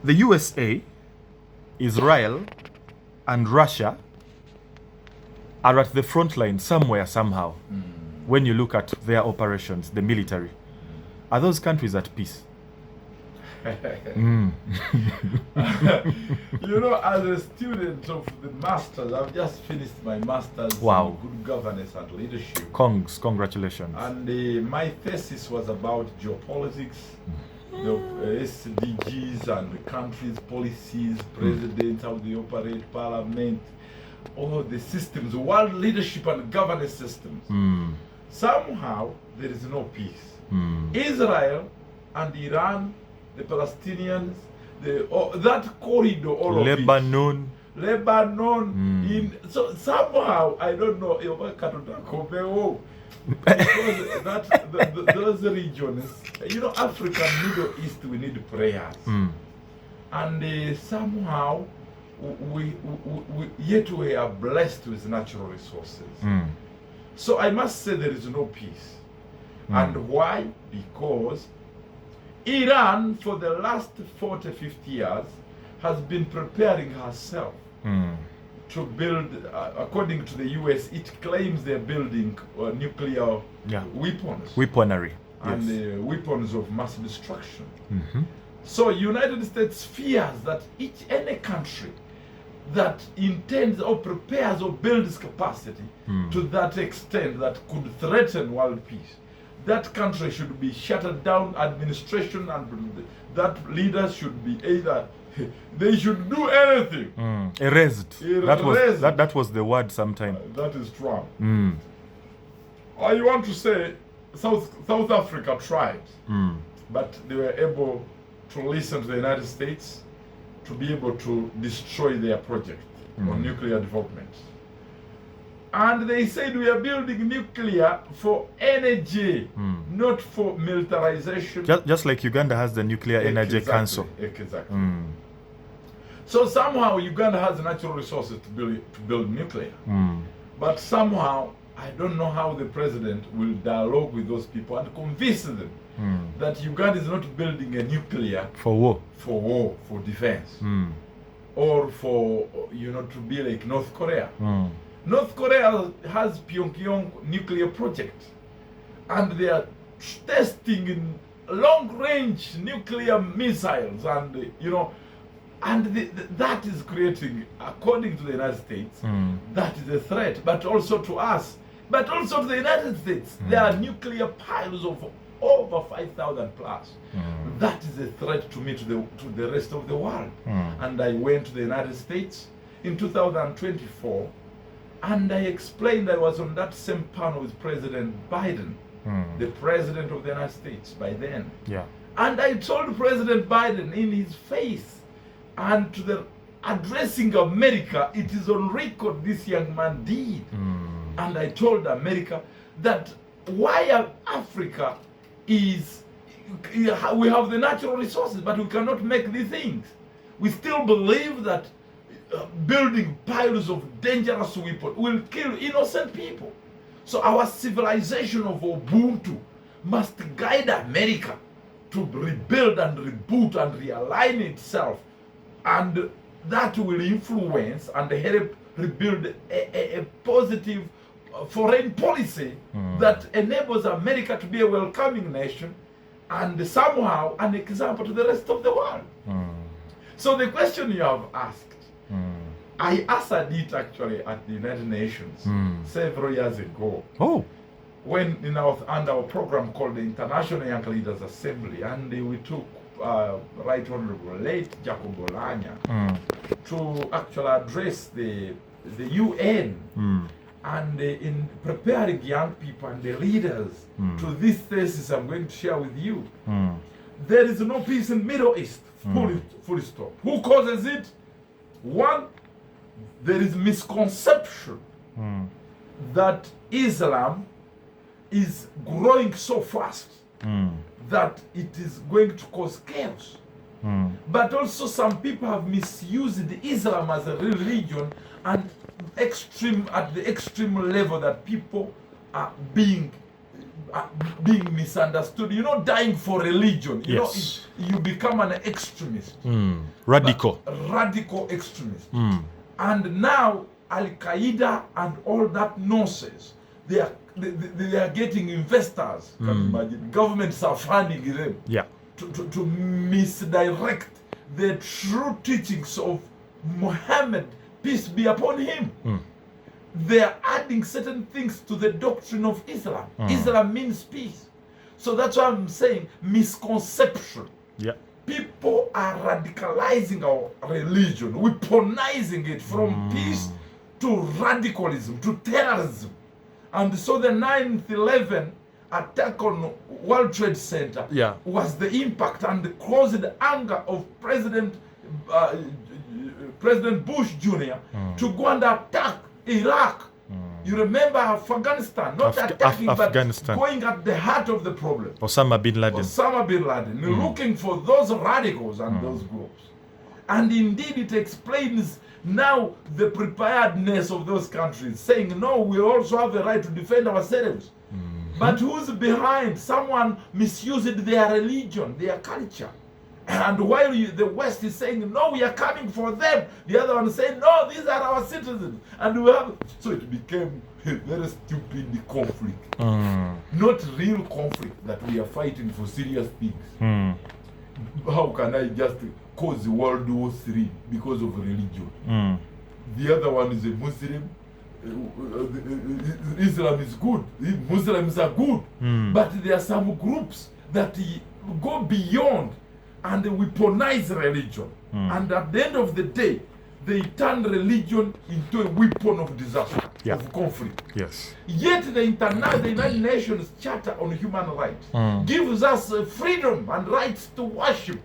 The USA, Israel, and Russia are at the front line somewhere, somehow. When you look at their operations, the military, are those countries at peace? You know, as a student of the masters, I've just finished my masters Wow. in good governance and leadership. Congratulations. And my thesis was about geopolitics, the SDGs and the countries' policies, presidents, how they operate, parliament, all the systems, world leadership and governance systems. Somehow there is no peace. Israel and Iran, the Palestinians, that corridor, all of it. Lebanon. So somehow, I don't know, because those regions, you know, Africa, Middle East, we need prayers. And somehow, yet we are blessed with natural resources. So I must say there is no peace. And why? Because Iran, for the last 40, 50 years, has been preparing herself to build, according to the US, it claims they're building nuclear weapons. Weaponry. And weapons of mass destruction. So United States fears that any country that intends or prepares or builds capacity to that extent that could threaten world peace, that country should be shut down, administration and that leaders should be either, they should do anything. Erased. That was the word sometime. That is Trump. I want to say South Africa tried, but they were able to listen to the United States to be able to destroy their project on nuclear development. And they said we are building nuclear for energy, not for militarization. Just like Uganda has the Nuclear Energy Council. Exactly. So somehow Uganda has natural resources to build nuclear. But somehow, I don't know how the president will dialogue with those people and convince them that Uganda is not building a nuclear for war, for defense, or for, you know, to be like North Korea. North Korea has Pyongyang nuclear project, and they are testing in long-range nuclear missiles, and you know, and that is creating, according to the United States, that is a threat, but also to us, but also to the United States. There are nuclear piles of over 5,000 plus. That is a threat to me, to the rest of the world. And I went to the United States in 2024, and I explained, I was on that same panel with President Biden, the president of the United States by then. And I told President Biden in his face, and to the addressing America, it is on record this young man did. And I told America that why Africa is, we have the natural resources, but we cannot make these things. We still believe that building piles of dangerous weapons will kill innocent people. So our civilization of Ubuntu must guide America to rebuild and reboot and realign itself, and that will influence and help rebuild a positive foreign policy that enables America to be a welcoming nation and somehow an example to the rest of the world. So the question you have asked, I answered it actually at the United Nations several years ago. When in our program called the International Young Leaders Assembly, and we took Right Honorable late Jacob Olanya to actually address the UN and in preparing young people and the leaders to this thesis I'm going to share with you. There is no peace in Middle East, full stop. Who causes it? One, there is misconception that Islam is growing so fast that it is going to cause chaos. But also some people have misused Islam as a religion and at the extreme level that people are being being misunderstood, dying for religion. Yes. You become an extremist. Radical. Radical extremist. And now Al-Qaeda and all that nonsense, they are getting investors. Can you imagine? Governments are funding them. Yeah. To misdirect the true teachings of Muhammad, peace be upon him. They are adding certain things to the doctrine of Islam. Islam means peace. So that's why I'm saying misconception. Yeah. People are radicalizing our religion, weaponizing it from peace to radicalism, to terrorism. And so the 9/11 attack on World Trade Center was the impact and the caused anger of President Bush Jr. to go and attack Iraq. You remember Afghanistan, not attacking, but going at the heart of the problem. Osama bin Laden. Looking for those radicals and those groups. And indeed it explains now the preparedness of those countries, saying, no, we also have the right to defend ourselves. But who's behind? Someone misused their religion, their culture. And while the West is saying, no, we are coming for them, the other one is saying, no, these are our citizens. And we have... So it became a very stupid conflict. Not real conflict that we are fighting for serious things. How can I just cause World War III because of religion? The other one is a Muslim. Islam is good. Muslims are good. But there are some groups that go beyond and they weaponize religion. And at the end of the day, they turn religion into a weapon of disaster, of conflict. Yes. Yet the United Nations Charter on Human Rights gives us freedom and rights to worship.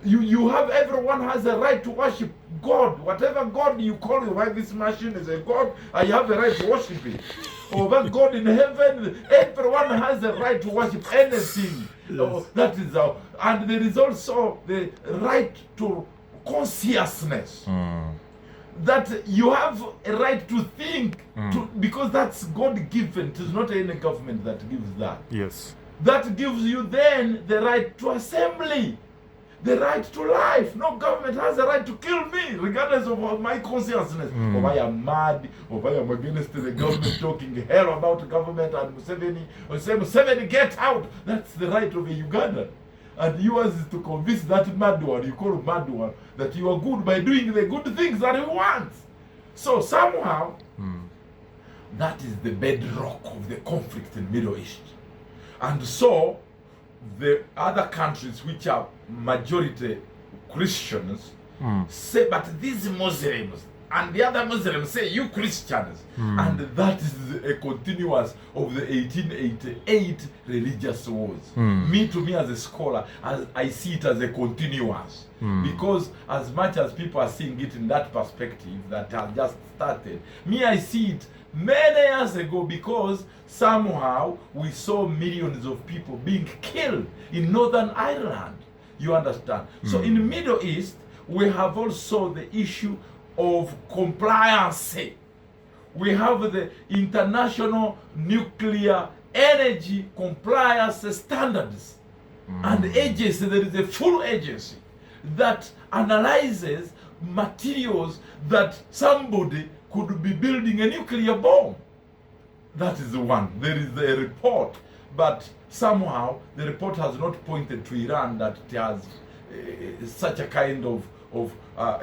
You have, everyone has a right to worship God. Whatever God you call it, why this machine is a God, I have a right to worship it. Or that God in heaven, everyone has a right to worship anything. Yes. That is how. And there is also the right to consciousness. That you have a right to think, because that's God given. It is not any government that gives that. Yes. That gives you then the right to assembly, the right to life. No government has a right to kill me, regardless of my consciousness. Or I am mad, or I am against the government, talking hell about government and Museveni, or say, Museveni, get out. That's the right of a Ugandan. And yours is to convince that mad one, you call mad one, that you are good by doing the good things that he wants. So somehow, that is the bedrock of the conflict in Middle East. And so, the other countries which are majority Christians say, but these Muslims, and the other Muslims say, you Christians. And that is a continuous of the 1888 religious wars. To me as a scholar, I see it as a continuous. Because as much as people are seeing it in that perspective that has just started, me I see it many years ago, because somehow we saw millions of people being killed in Northern Ireland. You understand? So in the Middle East, we have also the issue of compliance. We have the International Nuclear Energy Compliance Standards. And agency, there is a full agency that analyzes materials that somebody could be building a nuclear bomb. That is the one. There is a report, but somehow the report has not pointed to Iran that it has such a kind of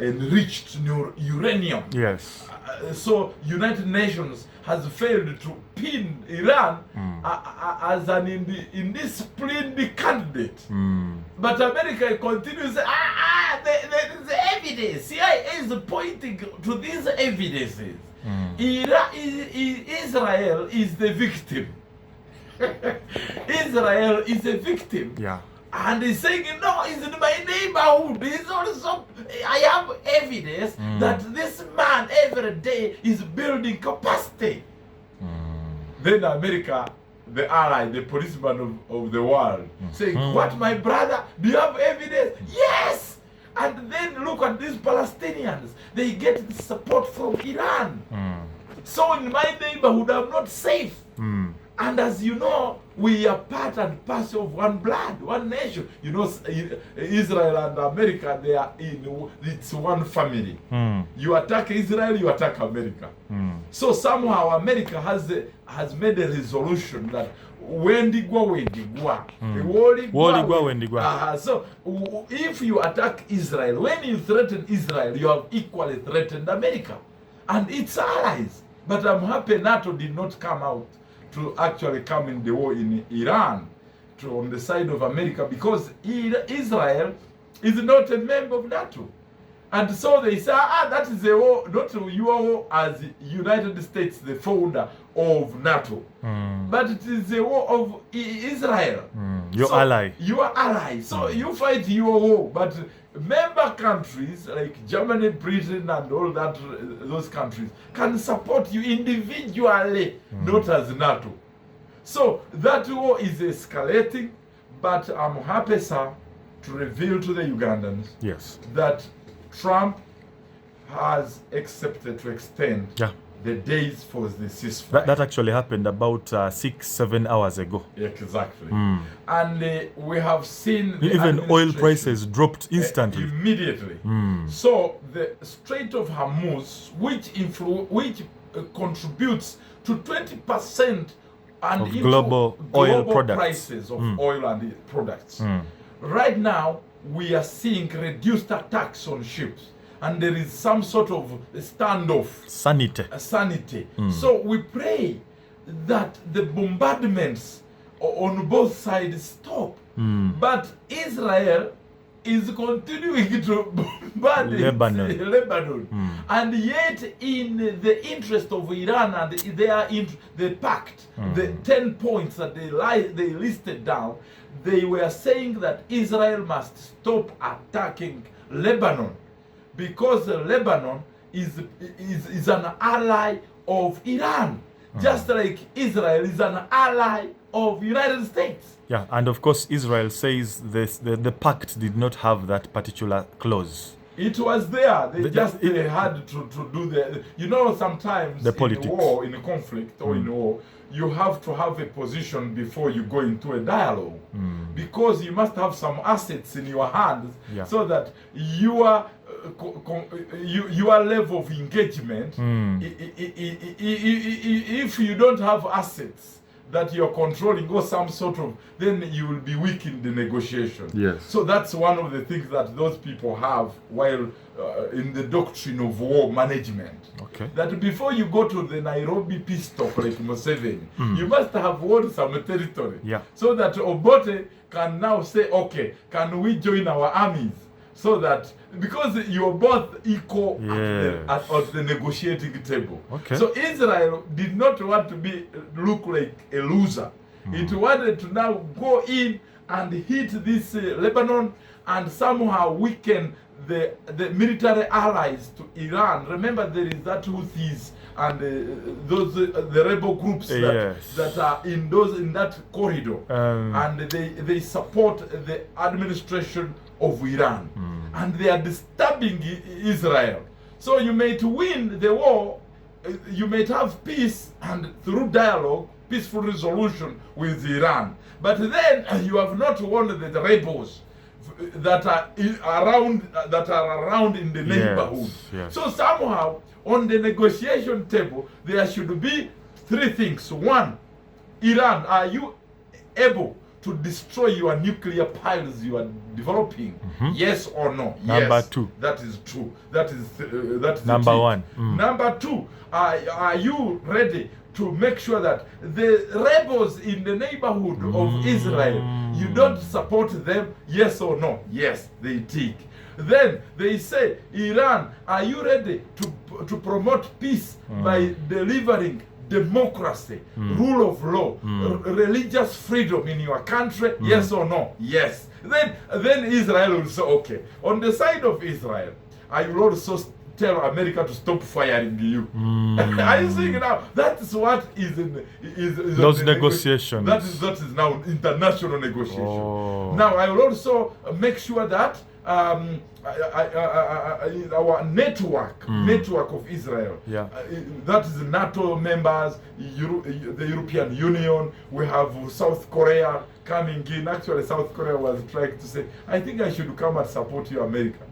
enriched uranium. Yes. So United Nations has failed to pin Iran as an indisciplined candidate. But America continues, there is evidence. CIA is pointing to these evidences. Israel is the victim. Israel is a victim. Yeah. And he's saying, no, it's in my neighborhood. He's also, I have evidence that this man every day is building capacity. Then America, the ally, the policeman of the world, saying, what, my brother, do you have evidence? Yes! And then look at these Palestinians. They get the support from Iran. So in my neighborhood, I'm not safe. And as you know, we are part and parcel of one blood, one nation. You know, Israel and America, they are it's one family. You attack Israel, you attack America. So somehow America has made a resolution that wendigwa. So if you attack Israel, when you threaten Israel, you have equally threatened America and its allies. But I'm happy NATO did not come out to actually come in the war in Iran on the side of America, because Israel is not a member of NATO. And so they say, that is a war, not your war as United States, the founder of NATO. But it is a war of Israel. Your ally. Your ally. So you fight your war. But member countries like Germany, Britain, and all that, those countries can support you individually, not as NATO. So that war is escalating, but I'm happy, sir, to reveal to the Ugandans that Trump has accepted to extend the days for the ceasefire. That actually happened about 6-7 hours ago. Exactly. And we have seen even oil prices dropped instantly. Immediately. So the Strait of Hormuz, which contributes to 20% of global oil products. Prices of oil and products. Right now, we are seeing reduced attacks on ships, and there is some sort of standoff. Sanity. So we pray that the bombardments on both sides stop. But Israel is continuing to bombard Lebanon. And yet, in the interest of Iran and the pact, the 10 points that they listed down, they were saying that Israel must stop attacking Lebanon, because Lebanon is an ally of Iran, just like Israel is an ally of United States. Yeah, and of course Israel says the pact did not have that particular clause. It was there. They had to do the... You know, sometimes the politics. In war, in a conflict or in war, you have to have a position before you go into a dialogue. Because you must have some assets in your hands so that your level of engagement, if you don't have assets that you're controlling or some sort of, then you will be weak in the negotiation. So that's one of the things that those people have while in the doctrine of war management. That before you go to the Nairobi peace talk like Museveni, you must have won some territory. So that Obote can now say, okay, can we join our armies? So that, because you're both equal at the negotiating table. So Israel did not want to look like a loser. It wanted to now go in and hit this Lebanon and somehow weaken the military allies to Iran. Remember, there is that Houthis and the rebel groups that are in that corridor, and they support the administration of Iran, and they are disturbing Israel. So you may win the war, you may have peace and through dialogue, peaceful resolution with Iran, but then you have not won the rebels that are around in the neighborhood. So somehow on the negotiation table there should be three things. One, Iran, are you able to destroy your nuclear piles you are developing? Yes or no? Number two. That is true. That is number one. Number two, are you ready to make sure that the rebels in the neighborhood of Israel, you don't support them? Yes or no? Yes, they tick. Then they say, Iran, are you ready to promote peace by delivering democracy, rule of law, religious freedom in your country? Yes or no? Yes. Then Israel will say, okay. On the side of Israel, I will also tell America to stop firing you. Are you seeing now? That's what is those negotiations. That is now international negotiation. Now I will also make sure that our network of Israel. Yeah. That is NATO members, the European Union. We have South Korea coming in. Actually, South Korea was trying to say, I think I should come and support you, America.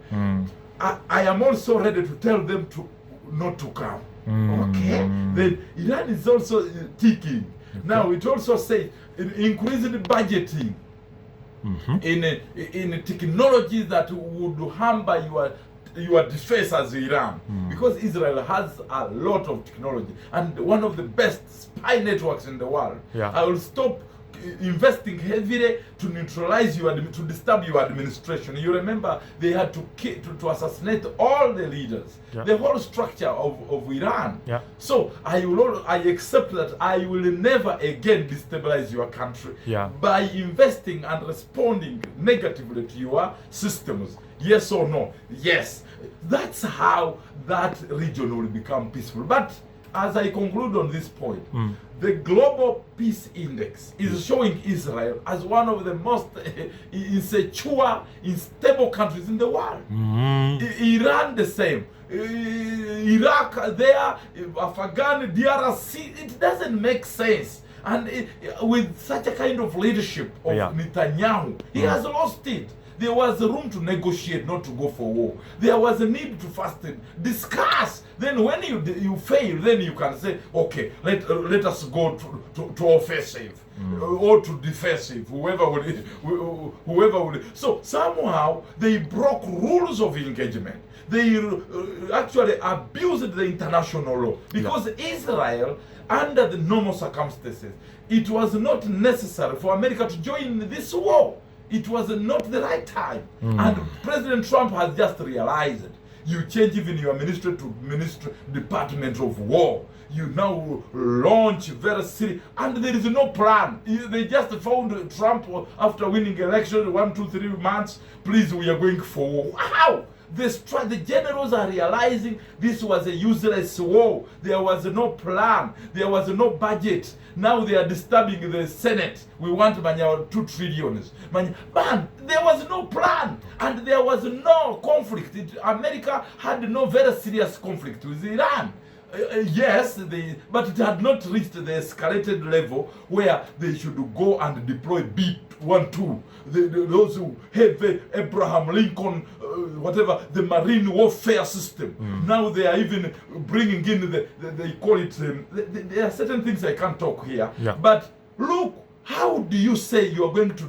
I am also ready to tell them to not to come. Okay? Then Iran is also ticking. Okay. Now it also says increasing the budgeting in technologies that would hamper your defense as Iran, because Israel has a lot of technology and one of the best spy networks in the world. Yeah. I will stop investing heavily to neutralize to disturb your administration. You remember they had to assassinate all the leaders, the whole structure of Iran. Yeah. So I accept that I will never again destabilize your country by investing and responding negatively to your systems. Yes or no? Yes. That's how that region will become peaceful. But as I conclude on this point, the Global Peace Index is showing Israel as one of the most insecure, unstable countries in the world. Iran the same. Iraq there, Afghan, DRC, it doesn't make sense. And with such a kind of leadership of Netanyahu, he has lost it. There was room to negotiate, not to go for war. There was a need to first discuss. Then when you fail, then you can say, okay, let us go to offensive or to defensive, whoever would. So somehow they broke rules of engagement. They actually abused the international law, because Israel, under the normal circumstances, it was not necessary for America to join this war. It was not the right time. And President Trump has just realized it. You change even your ministry to Department of War. You now launch very serious, and there is no plan. They just found Trump after winning election 1, 2, 3 months. Please, we are going for war. How? The generals are realizing this was a useless war. There was no plan. There was no budget. Now they are disturbing the Senate. We want 2 trillion. Man, there was no plan. And there was no conflict. America had no very serious conflict with Iran. Yes, but it had not reached the escalated level where they should go and deploy B-12. Those who have Abraham Lincoln, whatever, the marine warfare system. Now they are even bringing in they call it, there are certain things I can't talk here. But look, how do you say you are going to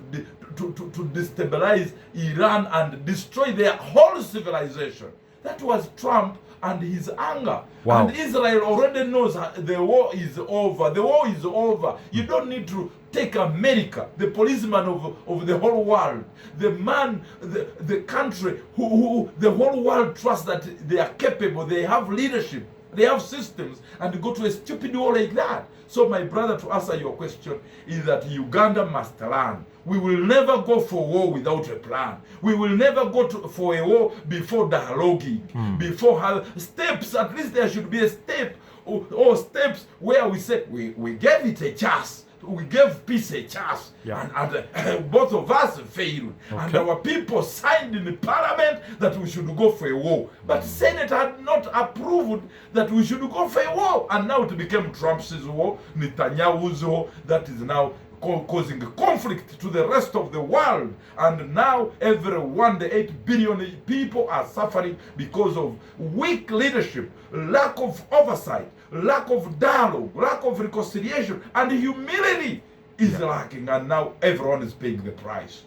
destabilize Iran and destroy their whole civilization? That was Trump and his anger. Wow. And Israel already knows the war is over. The war is over. You don't need to take America, the policeman of the whole world, the man, the country who the whole world trusts that they are capable, they have leadership, they have systems, and go to a stupid war like that. So my brother, to answer your question, is that Uganda must learn. We will never go for war without a plan. We will never go for a war before dialoguing, before steps. At least there should be a step or steps where we say we gave it a chance. We gave peace a chance, and both of us failed. And our people signed in the parliament that we should go for a war. But Senate had not approved that we should go for a war. And now it became Trump's war, Netanyahu's war, that is now causing conflict to the rest of the world. And now everyone, the 8 billion people, are suffering because of weak leadership, lack of oversight, lack of dialogue, lack of reconciliation, and humility is lacking. And now everyone is paying the price.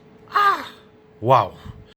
Wow.